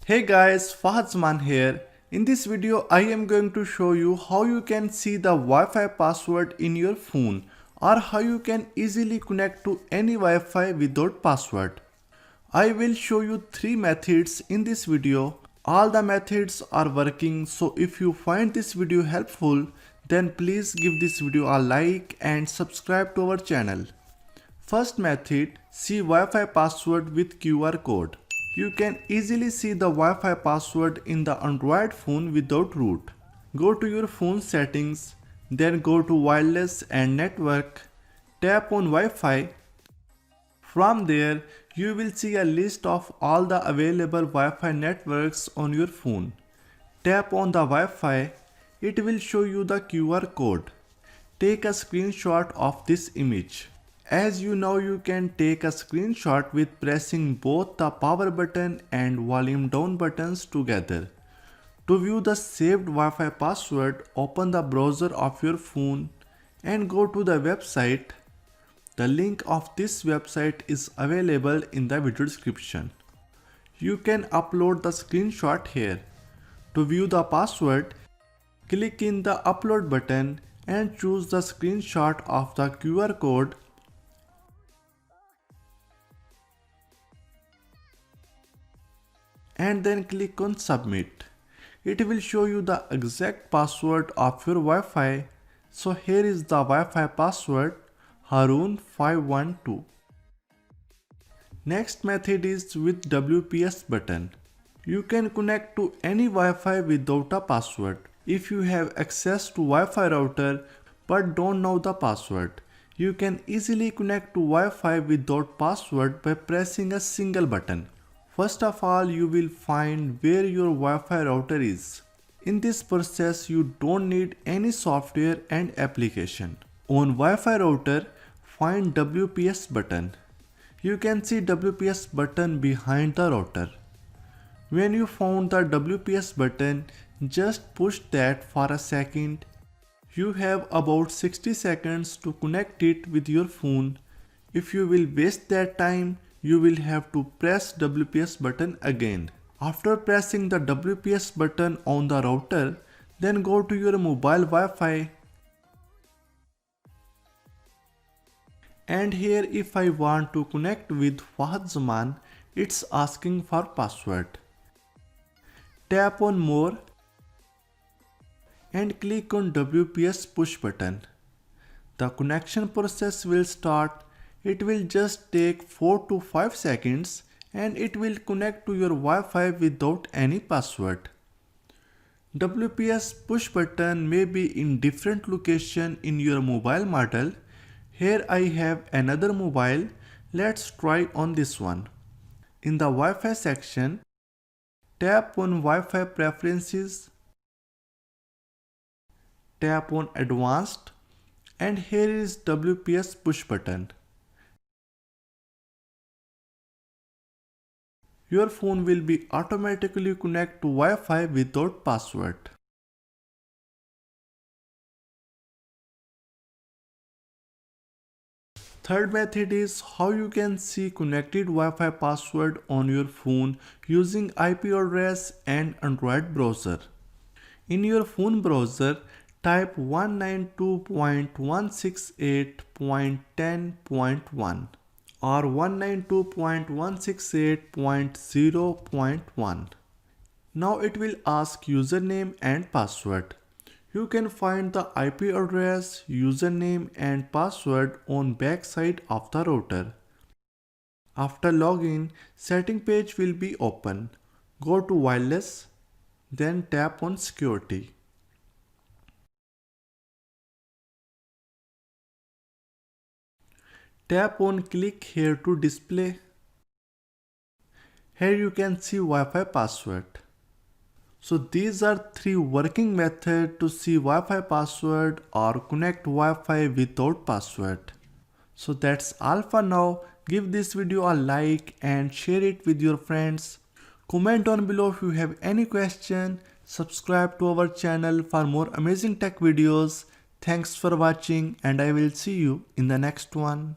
Hey guys, Fahad Zaman here. In this video, I am going to show you how you can see the Wi-Fi password in your phone or how you can easily connect to any Wi-Fi without password. I will show you 3 methods in this video. All the methods are working, so if you find this video helpful, then please give this video a like and subscribe to our channel. First method, see Wi-Fi password with QR code. You can easily see the Wi-Fi password in the Android phone without root. Go to your phone settings, then go to wireless and network, tap on Wi-Fi. From there, you will see a list of all the available Wi-Fi networks on your phone. Tap on the Wi-Fi, it will show you the QR code. Take a screenshot of this image. As you know, you can take a screenshot with pressing both the power button and volume down buttons together. To view the saved Wi-Fi password, open the browser of your phone and go to the website. The link of this website is available in the video description. You can upload the screenshot here. To view the password, click in the upload button and choose the screenshot of the QR code. And then click on submit. It will show you the exact password of your Wi-Fi. So here is the Wi-Fi password, Harun512. Next method is with WPS button. You can connect to any Wi-Fi without a password. If you have access to Wi-Fi router but don't know the password, you can easily connect to Wi-Fi without password by pressing a single button. First of all, you will find where your Wi-Fi router is. In this process, you don't need any software and application. On Wi-Fi router, find WPS button. You can see WPS button behind the router. When you found the WPS button, just push that for a second. You have about 60 seconds to connect it with your phone. If you will waste that time, you will have to press WPS button again. After pressing the WPS button on the router, then go to your mobile Wi-Fi. And here if I want to connect with Fahad Zaman, it's asking for password. Tap on more and click on WPS push button. The connection process will start. It will just take 4 to 5 seconds and it will connect to your Wi-Fi without any password. WPS push button may be in different location in your mobile model. Here I have another mobile. Let's try on this one. In the Wi-Fi section, tap on Wi-Fi preferences, tap on advanced, and here is WPS push button. Your phone will be automatically connect to Wi-Fi without password. Third method is how you can see connected Wi-Fi password on your phone using IP address and Android browser. In your phone browser, type 192.168.10.1 or 192.168.0.1. Now it will ask username and password. You can find the IP address, username and password on backside of the router. After login, setting page will be open. Go to wireless, then tap on security. Tap on click here to display. Here you can see Wi-Fi password. So these are 3 working methods to see Wi-Fi password or connect Wi-Fi without password. So that's all for now. Give this video a like and share it with your friends. Comment down below if you have any question. Subscribe to our channel for more amazing tech videos. Thanks for watching and I will see you in the next one.